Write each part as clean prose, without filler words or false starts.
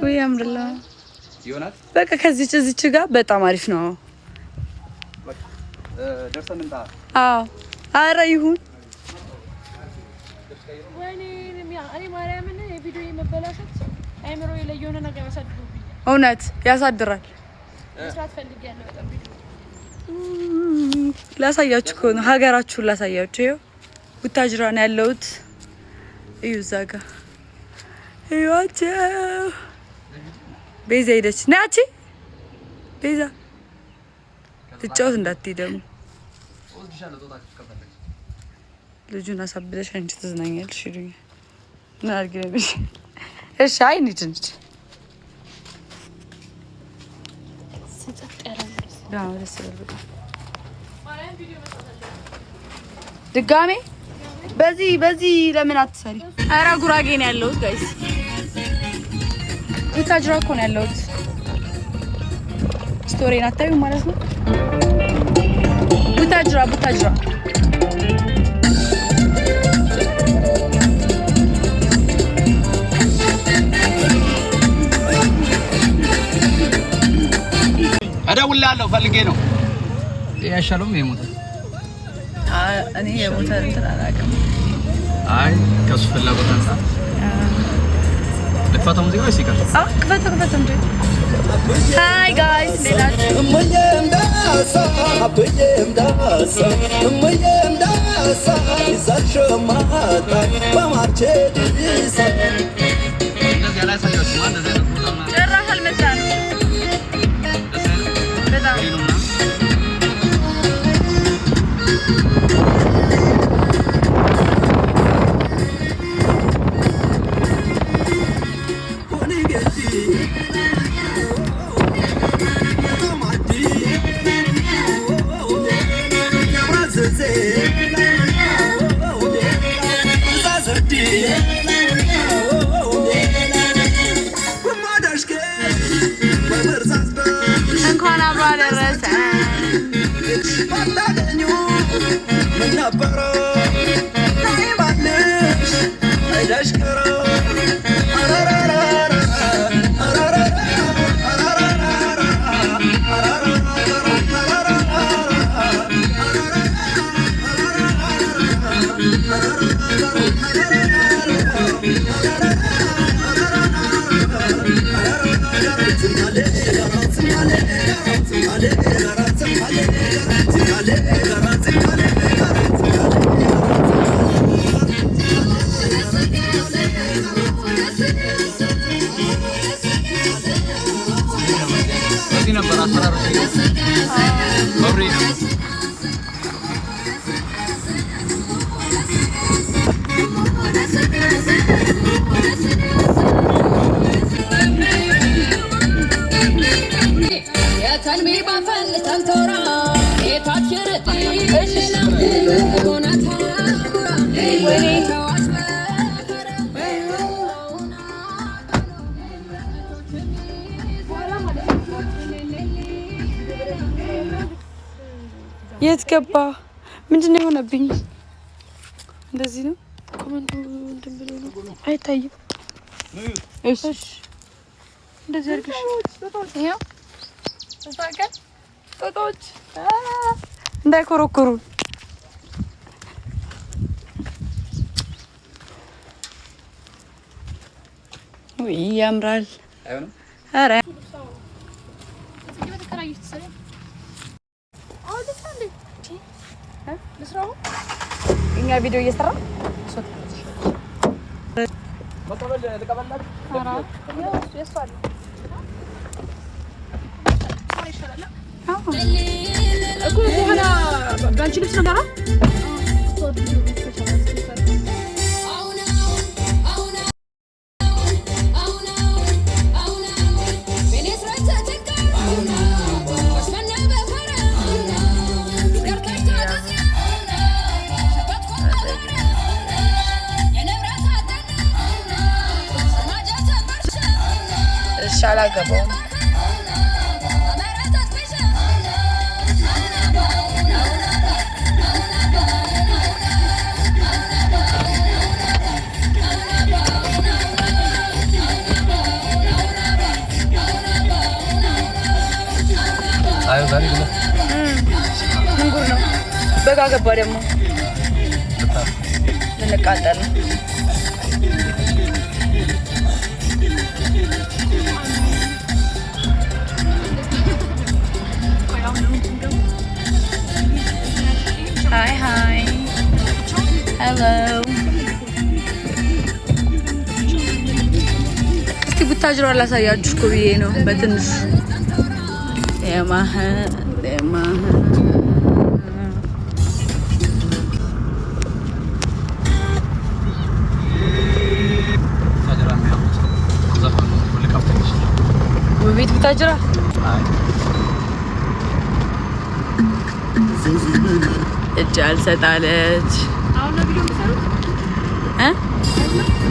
ወይ አምርላ ይሆናል በቃ ከዚህ እዚች ጋር በጣም አሪፍ ነው ደርሰን እንታ አዎ አረ ይሁን ወይኔ እኔ ማርያምን የቪዲዮ የመበላሸት አይምሮ የለየሆነ ነገር ያሳድሩብኝ እውነት ያሳድራል መስራት ፈልጊያለሁ በጣም ቪዲዮ ላሳያችሁ እኮ ነው ሀገራችሁን ላሳያችሁ ይኸው ቡታጅራ ነው ያለሁት እዩ እዛ ጋር ይዋቸው ቤዛ ሄደች ናቺ ቤዛ ትጫወት እንዳትደሙ ልጁን አሳብለሽ አንቺ ትዝናኛለሽ ይሉኛል ምን አድርጊልሽ እሺ አይ እንሂድ ስጠጥ ያለው ደስ ይላል ድጋሜ በዚህ ለምን አትሰሪ አራ ጉራጌ ነው ያለሁት ጋይስ ቡታጅራ እኮ ነው ያለሁት ስቶሪን አታዩ ማለት ነው ቡታጅራ እደውልልሃለሁ ፈልጌ ነው ያሻለውም የሞተ እኔ የሞተ እንትን አላውቅም አይ ከሱ ፍላጎት አንፃር ልክፈተው ሙዚቃ ወይስ ይቀር ክፈተው እንዴ ሃይ ጋይስ ሌላችሁ እንኳን አብሮ አደረሰ የት ገባ ምንድነው የሆነብኝ እንደዚህ ነው ኮሜንቱ እንትን ብሎ ነው አይታይም እሺ እንደዚህ አድርግሽ ይሄው ተሳቀል ቶቶች እንዳይኮረኮሩ ወይ ያምራል አይሆንም አረ እኛ ቪዲዮ እየሰራ መቀበል ለቀበላት አራ ያው ያስዋል እኮ በኋላ ባንቺ ልብስ ነው ጋራ አላገባውም አይ ዛሬ ነው ምንጉር ነው በጋ ገባ ደግሞ ልንቃጠል ነው Hi, hi. Hello. እስቲ ቡታጅራ ላሳያችሁ እኮ ብዬ ነው በትንሽ የማህ ውቤት ቡታጅራ እጅ አልሰጣለች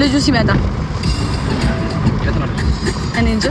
ልጁ ሲመጣ እኔ እንጃ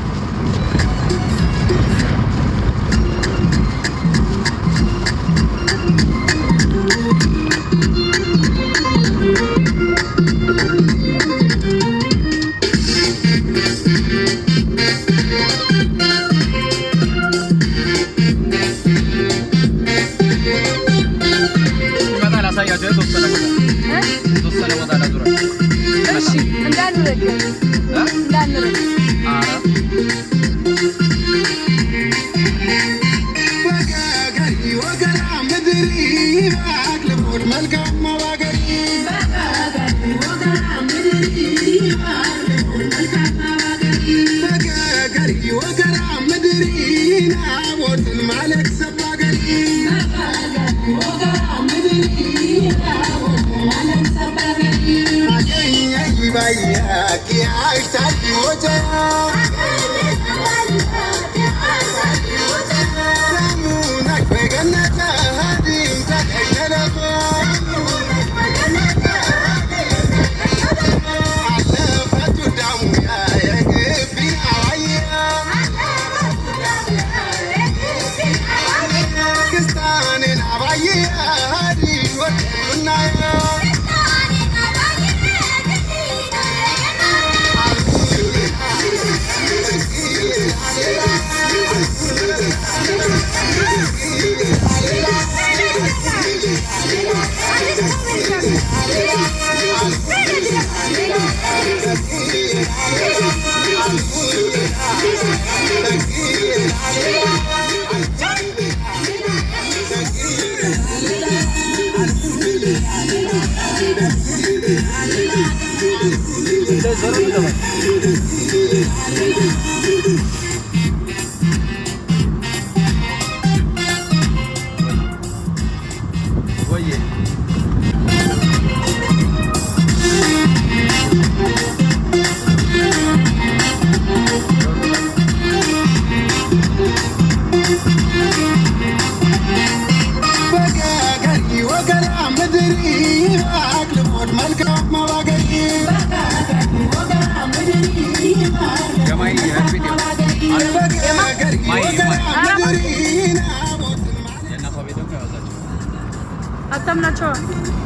አታምናቸው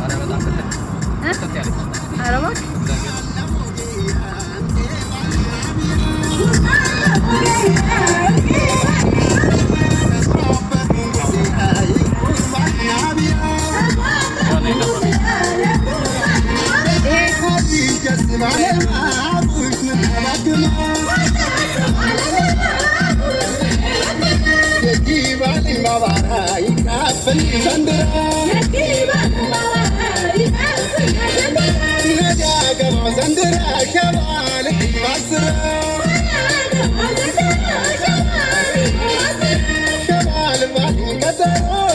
አረ በጣም ከተት ያለች አረባክ I'm